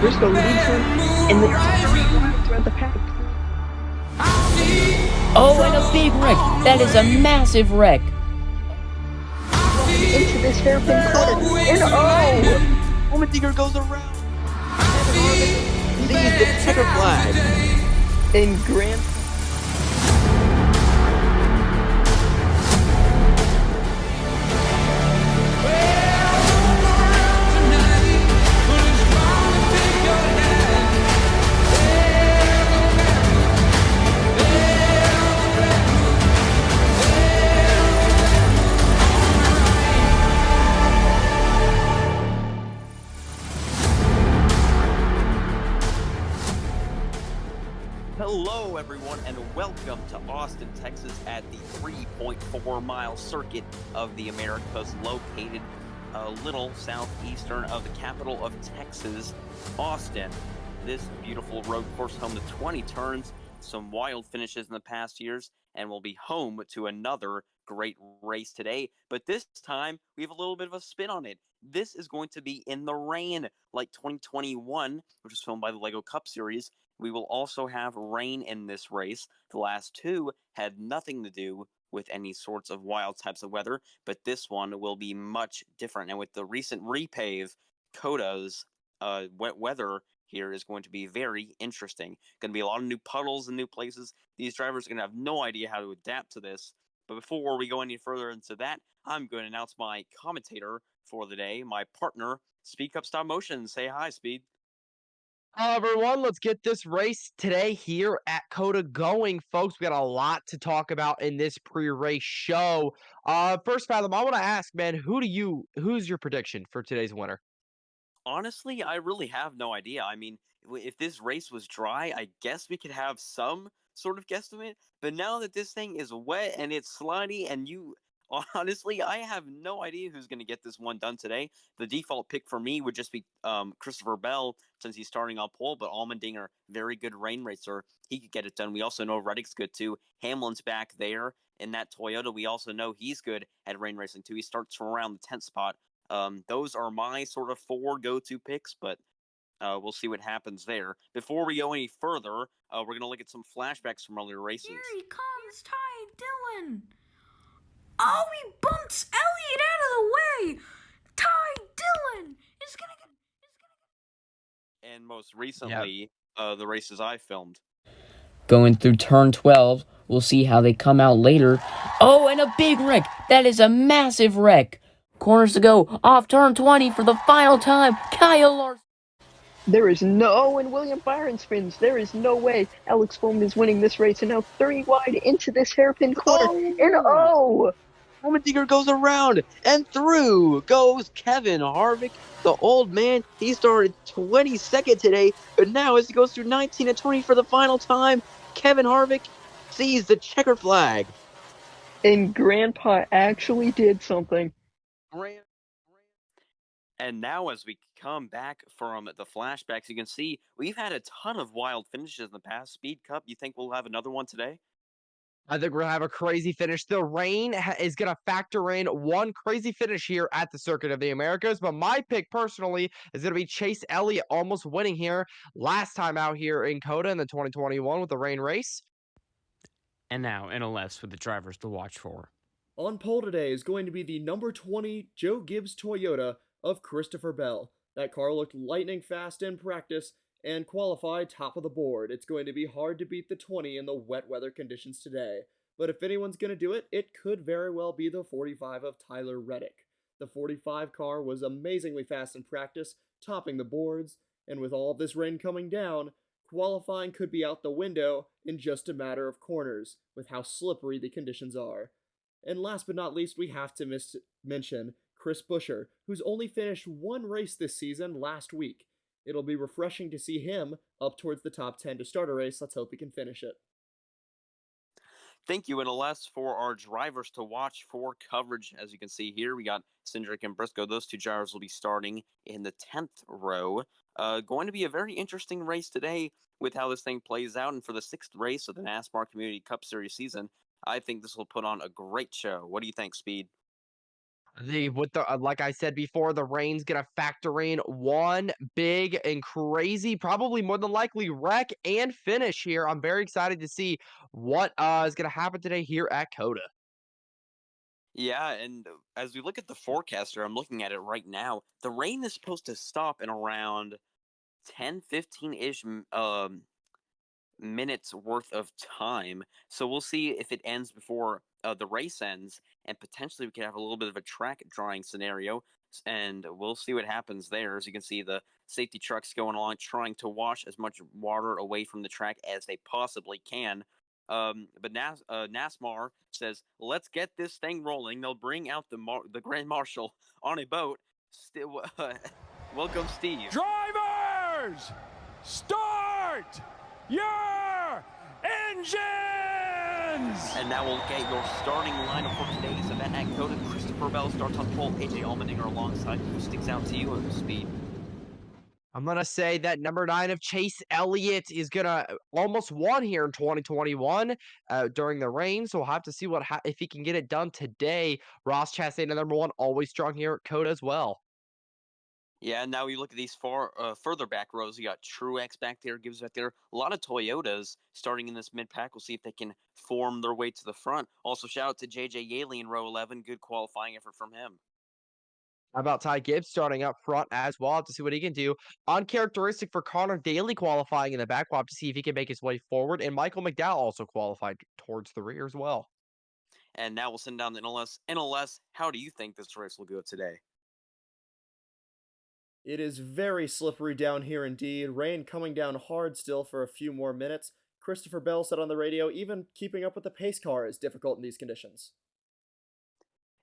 Briscoe leads him, and they are 3 wide throughout the pack. Oh, and a big wreck. That is a massive wreck. Into this hairpin corner, and oh! Allmendinger goes around. Kevin Harvick sees the checker flag. In Grand Hello, everyone, and welcome to Austin, Texas at the 3.4-mile circuit of the Americas, located a little southeastern of the capital of Texas, Austin. This beautiful road course, home to 20 turns, some wild finishes in the past years, and will be home to another great race today. But this time, we have a little bit of a spin on it. This is going to be in the rain, like 2021, which was filmed by the LEGO Cup Series. We will also have rain in this race. The last two had nothing to do with any sorts of wild types of weather, but this one will be much different. And with the recent repave, COTA's wet weather here is going to be very interesting. Going to be a lot of new puddles and new places. These drivers are going to have no idea how to adapt to this. But before we go any further into that, I'm going to announce my commentator for the day, my partner, Speed Cup Stop Motion. Say hi, Speed. Hello, everyone. Let's get this race today here at COTA going, folks. We got a lot to talk about in this pre-race show. First, Fathom, I want to ask, man, who's your prediction for today's winner? Honestly, I really have no idea. I mean, if this race was dry, I guess we could have some sort of guesstimate. But now that this thing is wet and it's slidey, and honestly, I have no idea who's going to get this one done today. The default pick for me would just be Christopher Bell, since he's starting on pole. But Allmendinger, very good rain racer, he could get it done. We also know Reddick's good too. Hamlin's back there in that Toyota. We also know he's good at rain racing too. He starts from around the 10th spot. Those are my sort of 4 go-to picks, but we'll see what happens there. Before we go any further, we're going to look at some flashbacks from earlier races. Here he comes, Ty Dillon. Oh, he bumps Elliott out of the way. Ty Dillon is going to And most recently, the races I filmed. Going through turn 12, we'll see how they come out later. Oh, and a big wreck. That is a massive wreck. Corners to go, off turn 20 for the final time. Kyle Larson. There is no, and William Byron spins. There is no way Alex Bowman is winning this race, and now 3 wide into this hairpin corner, and oh! Allmendinger goes around, and through goes Kevin Harvick, the old man. He started 22nd today, but now as he goes through 19 and 20 for the final time, Kevin Harvick sees the checker flag. And Grandpa actually did something. And now as we come back from the flashbacks, you can see we've had a ton of wild finishes in the past. Speed Cup, you think we'll have another one today? I think we're going to have a crazy finish. The rain is going to factor in one crazy finish here at the Circuit of the Americas, but my pick personally is going to be Chase Elliott almost winning here last time out here in COTA in the 2021 with the rain race. And now, NLS with the drivers to watch for. On pole today is going to be the number 20 Joe Gibbs Toyota of Christopher Bell. That car looked lightning fast in practice and qualified top of the board. It's going to be hard to beat the 20 in the wet weather conditions today. But if anyone's going to do it, it could very well be the 45 of Tyler Reddick. The 45 car was amazingly fast in practice, topping the boards, and with all of this rain coming down, qualifying could be out the window in just a matter of corners, with how slippery the conditions are. And last but not least, we have to mention Chris Buescher, who's only finished 1 race this season last week. It'll be refreshing to see him up towards the top 10 to start a race. Let's hope he can finish it. Thank you, NLS, for our drivers to watch for coverage. As you can see here, we got Cindric and Briscoe. Those 2 drivers will be starting in the 10th row. Going to be a very interesting race today with how this thing plays out. And for the 6th race of the NASMAR Community Cup Series season, I think this will put on a great show. What do you think, Speed? Like I said before, the rain's gonna factor in one big and crazy, probably more than likely wreck and finish here. I'm very excited to see what is gonna happen today here at COTA. Yeah, and as we look at the forecaster, I'm looking at it right now. The rain is supposed to stop in around 10, 15-ish minutes worth of time. So we'll see if it ends before the race ends, and potentially we could have a little bit of a track drying scenario. And we'll see what happens there. As you can see, the safety trucks going along trying to wash as much water away from the track as they possibly can. But NASMAR says, "Let's get this thing rolling." They'll bring out the Grand Marshal on a boat. Still, welcome, Steve. Drivers, start your engines! And now we'll get your starting lineup for today's event at COTA. Christopher Bell starts on pole. AJ Allmendinger alongside. Who sticks out to you at speed? I'm gonna say that number 9 of Chase Elliott is gonna almost won here in 2021 during the rain. So we'll have to see if he can get it done today. Ross Chastain, number 1, always strong here at COTA as well. Yeah, and now we look at these further back rows. You got Truex back there, Gibbs back there. A lot of Toyotas starting in this mid pack. We'll see if they can form their way to the front. Also, shout out to JJ Yaley in row 11. Good qualifying effort from him. How about Ty Gibbs starting up front as well to see what he can do? Uncharacteristic for Connor Daly qualifying in the back. We'll have to see if he can make his way forward. And Michael McDowell also qualified towards the rear as well. And now we'll send down the NLS. NLS, how do you think this race will go today? It is very slippery down here indeed. Rain coming down hard still for a few more minutes. Christopher Bell said on the radio, even keeping up with the pace car is difficult in these conditions.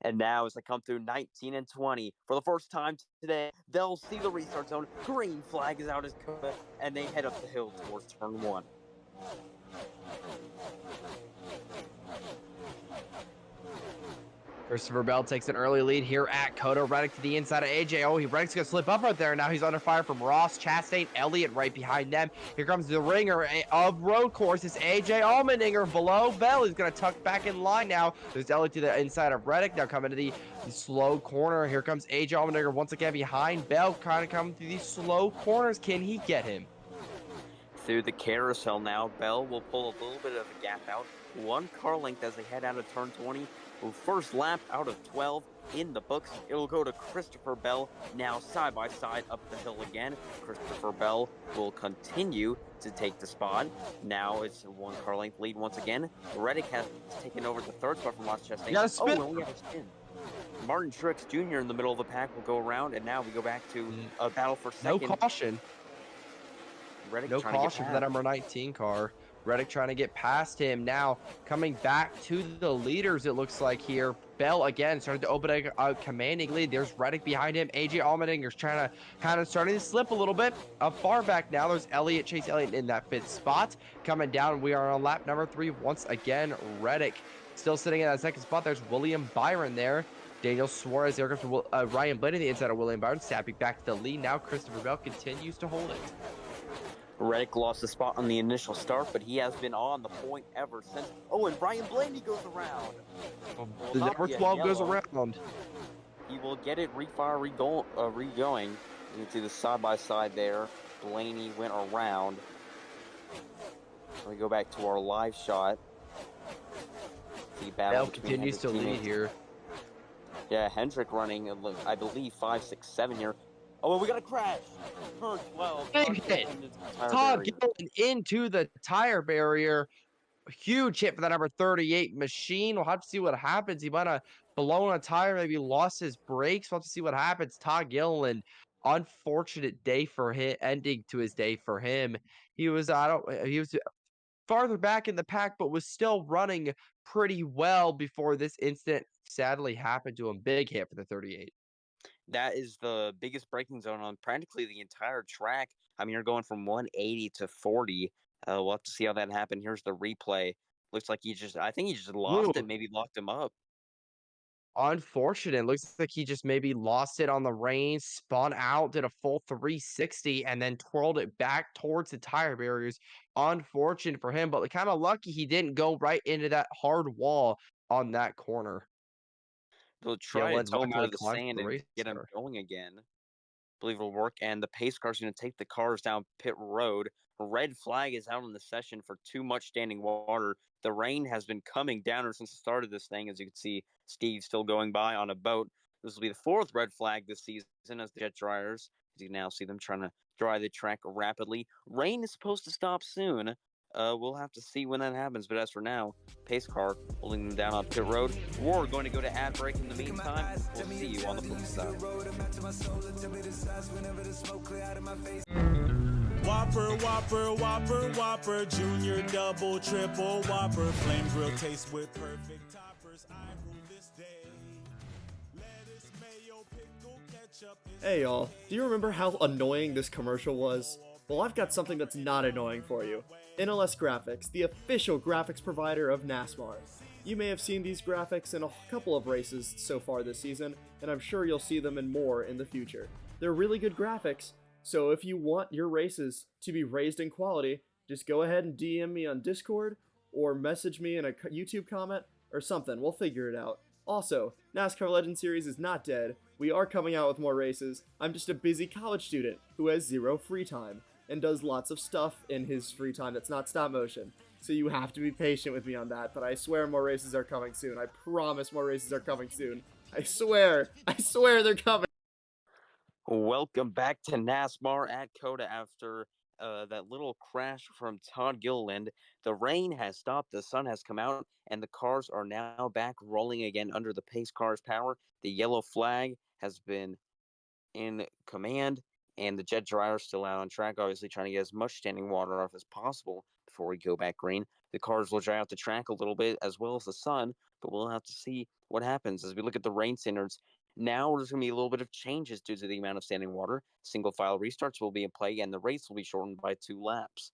And now, as they come through 19 and 20, for the first time today, they'll see the restart zone. Green flag is out as COTA, and they head up the hill towards turn 1. Christopher Bell takes an early lead here at COTA. Reddick to the inside of AJ. Oh, Reddick's going to slip up right there. Now he's under fire from Ross Chastain. Elliott right behind them. Here comes the ringer of road course. It's AJ Allmendinger below Bell. He's going to tuck back in line now. There's Elliott to the inside of Reddick. Now coming to the slow corner. Here comes AJ Allmendinger once again behind Bell. Kind of coming through these slow corners. Can he get him? Through the carousel now, Bell will pull a little bit of a gap out. 1 car length as they head out of turn 20. First lap out of 12 in the books. It'll go to Christopher Bell now side by side up the hill again. Christopher Bell will continue to take the spot. Now it's 1 car length lead once again. Reddick has taken over the 3rd spot from Ross Chastain. Oh, we have a spin. Martin Truex Jr. in the middle of the pack will go around, and now we go back to a battle for second. No caution. Reddick no caution for that number 19 car. Reddick trying to get past him. Now coming back to the leaders, it looks like here. Bell again starting to open a commanding lead. There's Reddick behind him. AJ Allmendinger's trying to starting to slip a little bit. Far back now, there's Elliott, Chase Elliott in that 5th spot. Coming down, we are on lap number 3 once again. Reddick still sitting in that 2nd spot. There's William Byron there. Daniel Suarez, there comes Ryan Blaney the inside of William Byron, snapping back to the lead. Now Christopher Bell continues to hold it. Reddick lost the spot on the initial start, but he has been on the point ever since. Oh, and Ryan Blaney goes around. The number 12 goes around. He will get it regoing. You can see the side-by-side there. Blaney went around. We go back to our live shot. Bell continues to lead here. Yeah, Hendrick running, I believe, 5, 6, 7 here. Oh, we got a crash. Turn 12. Big hit. Todd Gillen into the tire barrier. Huge hit for the number 38 machine. We'll have to see what happens. He might have blown a tire, maybe lost his brakes. We'll have to see what happens. Todd Gillen, unfortunate day for him, ending to his day for him. He was farther back in the pack, but was still running pretty well before this incident sadly happened to him. Big hit for the 38. That is the biggest braking zone on practically the entire track. I mean, you're going from 180 to 40. We'll have to see how that happened. Here's the replay. Looks like I think he just lost it, maybe locked him up. Unfortunate. Looks like he just maybe lost it on the reins, spun out, did a full 360, and then twirled it back towards the tire barriers. Unfortunate for him, but kind of lucky he didn't go right into that hard wall on that corner. They'll try to Dylan tow him out luckily of the climbs sand the and race get him car. going again. Believe it'll work, and the pace car's going to take the cars down pit road. Red flag is out on the session for too much standing water. The rain has been coming down ever since the start of this thing. As you can see, Steve still going by on a boat. This will be the fourth red flag this season as the jet dryers. As you can now see them trying to dry the track rapidly. Rain is supposed to stop soon. We'll have to see when that happens. But as for now, pace car holding them down on pit road. We're going to go to ad break in the meantime. We'll see you on the flip side. Whopper, Whopper, Whopper, Whopper, Junior, Double, Triple, Whopper, Flame Grill taste with perfect toppers. I rule this day. Lettuce, mayo, pickle, ketchup. Hey y'all, do you remember how annoying this commercial was? Well, I've got something that's not annoying for you. NLS Graphics, the official graphics provider of NASMAR. You may have seen these graphics in a couple of races so far this season, and I'm sure you'll see them in more in the future. They're really good graphics, so if you want your races to be raised in quality, just go ahead and DM me on Discord, or message me in a YouTube comment, or something. We'll figure it out. Also, NASCAR Legend Series is not dead. We are coming out with more races. I'm just a busy college student who has zero free time and does lots of stuff in his free time that's not stop motion. So you have to be patient with me on that, but I swear more races are coming soon. I promise more races are coming soon. I swear they're coming. Welcome back to NASMAR at COTA after that little crash from Todd Gilliland. The rain has stopped, the sun has come out, and the cars are now back rolling again under the pace car's power. The yellow flag has been in command, and the jet dryer is still out on track, obviously trying to get as much standing water off as possible before we go back green. The cars will dry out the track a little bit as well as the sun, but we'll have to see what happens as we look at the rain standards. Now there's going to be a little bit of changes due to the amount of standing water. Single file restarts will be in play, and the race will be shortened by 2 laps.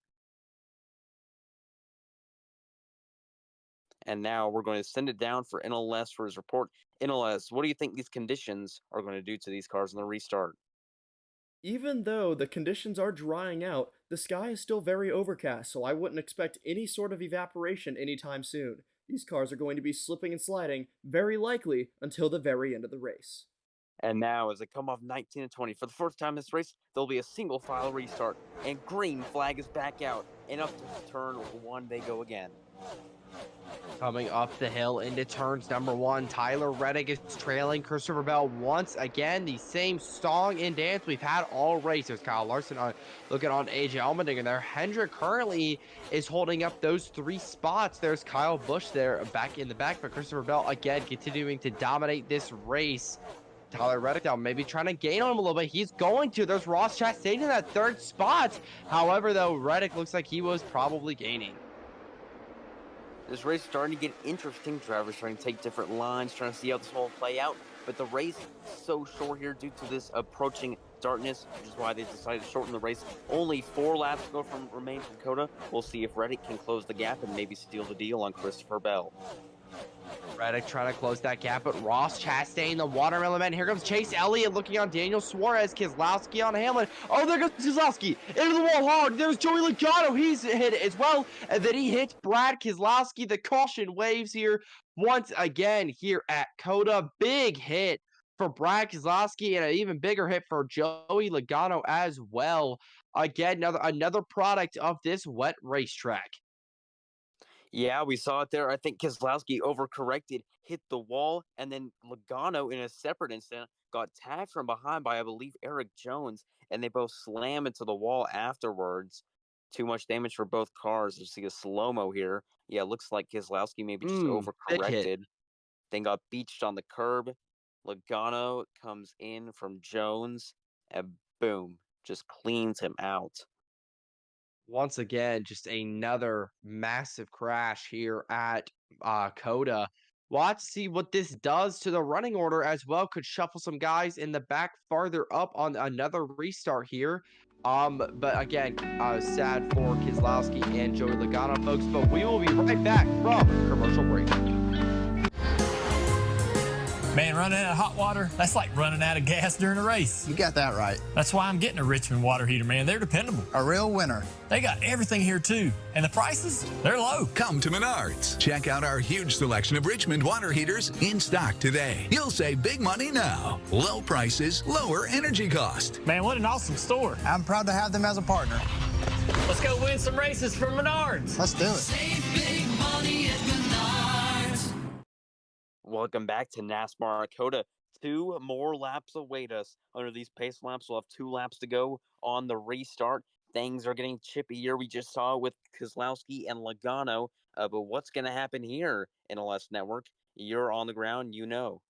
And now we're going to send it down for NLS for his report. NLS, what do you think these conditions are going to do to these cars in the restart? Even though the conditions are drying out, the sky is still very overcast, so I wouldn't expect any sort of evaporation anytime soon. These cars are going to be slipping and sliding, very likely, until the very end of the race. And now, as they come off 19 and 20, for the first time in this race, there'll be a single file restart, and green flag is back out, and up to turn 1 they go again. Coming up the hill into turns number 1, Tyler Reddick is trailing Christopher Bell once again. The same song and dance we've had all race. There's Kyle Larson looking on AJ Allmendinger there. Hendrick currently is holding up those 3 spots. There's Kyle Busch there back in the back, but Christopher Bell again continuing to dominate this race. Tyler Reddick now maybe trying to gain on him a little bit. He's going to. There's Ross Chastain in that 3rd spot. However, though, Reddick looks like he was probably gaining. This race is starting to get interesting. Drivers trying to take different lines, trying to see how this will play out. But the race is so short here due to this approaching darkness, which is why they decided to shorten the race. Only 4 laps to go remain from COTA. We'll see if Reddick can close the gap and maybe steal the deal on Christopher Bell. Reddick trying to close that gap, but Ross Chastain, the watermelon man. Here comes Chase Elliott looking on Daniel Suarez. Keselowski on Hamlin. Oh, there goes Keselowski. Into the wall hard. There's Joey Logano. He's hit it as well. And then he hits Brad Keselowski. The caution waves here once again here at COTA. Big hit for Brad Keselowski and an even bigger hit for Joey Logano as well. Again, another product of this wet racetrack. Yeah, we saw it there. I think Keselowski overcorrected, hit the wall, and then Logano, in a separate incident, got tagged from behind by, I believe, Eric Jones, and they both slam into the wall afterwards. Too much damage for both cars. You see a slow-mo here. Yeah, looks like Keselowski maybe just Big hit. overcorrected, then got beached on the curb. Logano comes in from Jones, and boom, just cleans him out. Once again, just another massive crash here at COTA. We'll have to see what this does to the running order as well. Could shuffle some guys in the back farther up on another restart here. But again, sad for Keselowski and Joey Logano, folks. But we will be right back from commercial break. Man, running out of hot water, that's like running out of gas during a race. You got that right. That's why I'm getting a Richmond water heater, man. They're dependable. A real winner. They got everything here, too. And the prices, they're low. Come to Menards. Check out our huge selection of Richmond water heaters in stock today. You'll save big money now. Low prices, lower energy cost. Man, what an awesome store. I'm proud to have them as a partner. Let's go win some races for Menards. Let's do it. Save big money at Menards. Welcome back to NASMAR COTA. 2 more laps await us. Under these pace laps, we'll have 2 laps to go on the restart. Things are getting chippier. We just saw with Kozlowski and Logano. But what's going to happen here, NLS Network? You're on the ground, you know.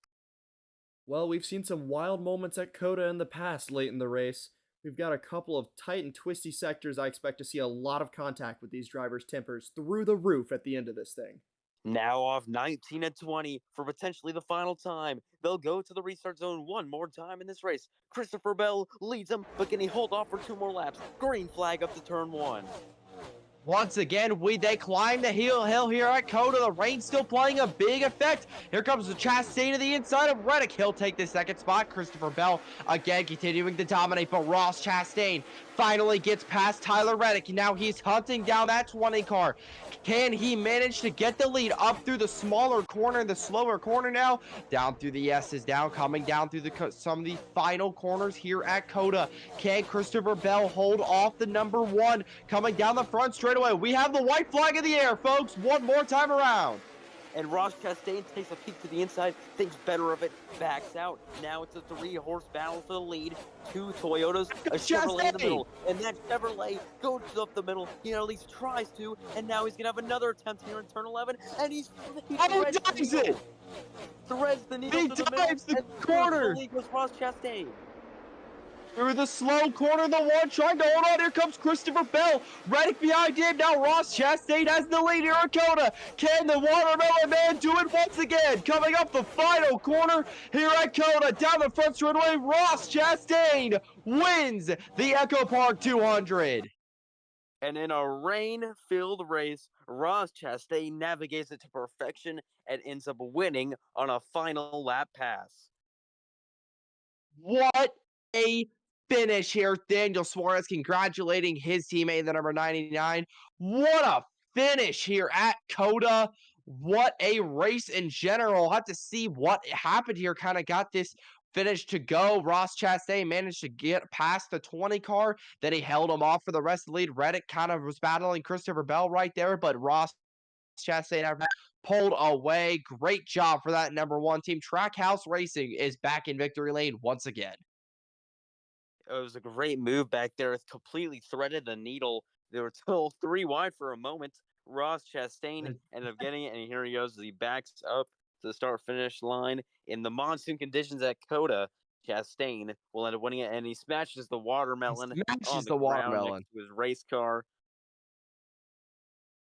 Well, we've seen some wild moments at COTA in the past late in the race. We've got a couple of tight and twisty sectors. I expect to see a lot of contact with these drivers' tempers through the roof at the end of this thing. Now off 19 and 20 for potentially the final time. They'll go to the restart zone one more time in this race. Christopher Bell leads them, but can he hold off for 2 more laps? Green flag up to turn 1. Once again, they climb the hill here at COTA. The rain's still playing a big effect. Here comes the Chastain to the inside of Reddick. He'll take the second spot. Christopher Bell again continuing to dominate, but Ross Chastain finally gets past Tyler Reddick. Now he's hunting down that 20 car. Can he manage to get the lead up through the smaller corner, the slower corner now? Down through the S's, down, coming down through some of the final corners here at COTA. Can Christopher Bell hold off the number 1 coming down the front straightaway? We have the white flag in the air, folks. One more time around. And Ross Chastain takes a peek to the inside, thinks better of it, backs out. Now it's a 3-horse battle for the lead. 2 Toyotas, a Chevrolet in the middle. And that Chevrolet goes up the middle. He at least tries to, and now he's going to have another attempt here in turn 11. And he threads it! Threads the needle He to the dives middle. the corner. And goes Ross Chastain. Through the slow corner, the 1 trying to hold on. Here comes Christopher Bell. Reddick behind him. Now Ross Chastain has the lead here at COTA. Can the Watermelon Man do it once again? Coming up the final corner here at COTA. Down the front straightaway, Ross Chastain wins the Echo Park 200. And in a rain-filled race, Ross Chastain navigates it to perfection and ends up winning on a final lap pass. What a finish here. Daniel Suarez congratulating his teammate, the number 99. What a finish here at COTA. What a race in general. We'll have to see what happened here. Kind of got this finish to go. Ross Chastain managed to get past the 20 car. Then he held him off for the rest of the lead. Reddick kind of was battling Christopher Bell right there, but Ross Chastain pulled away. Great job for that number 1 team. Trackhouse Racing is back in victory lane once again. It was a great move back there. It completely threaded the needle. They were still 3 wide for a moment. Ross Chastain ended up getting it, and here he goes as he backs up to the start-finish line. In the monsoon conditions at COTA, Chastain will end up winning it, and he smashes the watermelon on the ground next to his race car.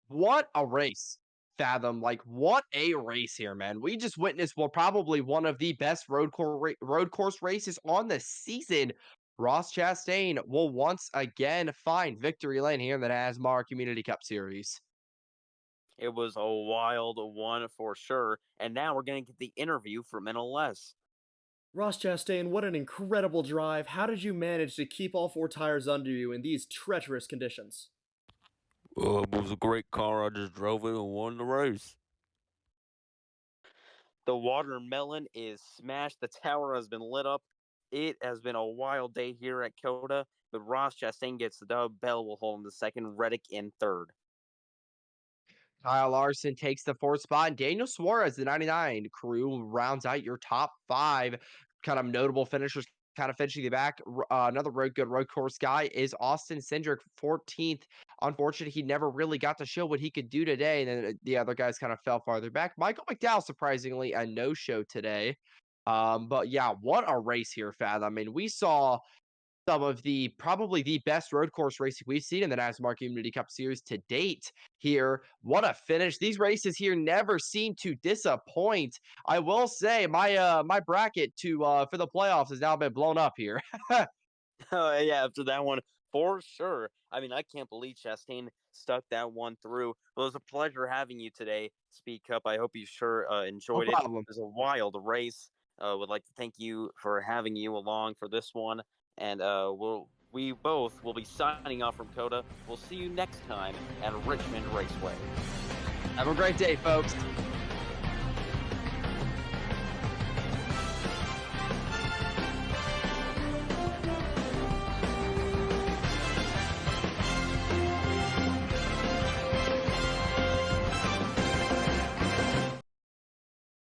What a race. Fathom, like, what a race here, man. We just witnessed probably one of the best road course races on the season. Ross Chastain will once again find victory lane here in the NASMAR Community Cup Series. It was a wild one for sure, and now we're going to get the interview from NLS. Ross Chastain, what an incredible drive. How did you manage to keep all 4 tires under you in these treacherous conditions? It was a great car. I just drove it and won the race. The watermelon is smashed. The tower has been lit up. It has been a wild day here at COTA, but Ross Chastain gets the dub. Bell will hold in the second, Reddick in third. Kyle Larson takes the 4th spot, and Daniel Suarez, the 99 crew, rounds out your top 5 kind of notable finishers. Kind of finishing the back. Another good road course guy is Austin Cindric, 14th. Unfortunately, he never really got to show what he could do today, and then the other guys kind of fell farther back. Michael McDowell, surprisingly, a no-show today. But yeah, what a race here, Fathom. I mean, we saw some of probably the best road course racing we've seen in the NASMAR Community Cup Series to date here. What a finish. These races here never seem to disappoint. I will say my bracket for the playoffs has now been blown up here. Yeah, after that one, for sure. I mean, I can't believe Chastain stuck that one through. Well, it was a pleasure having you today, Speed Cup. I hope you enjoyed it. problem. It was a wild race. would like to thank you for having you along for this one, and we both will be signing off from COTA. We'll see you next time at Richmond Raceway. Have a great day, folks.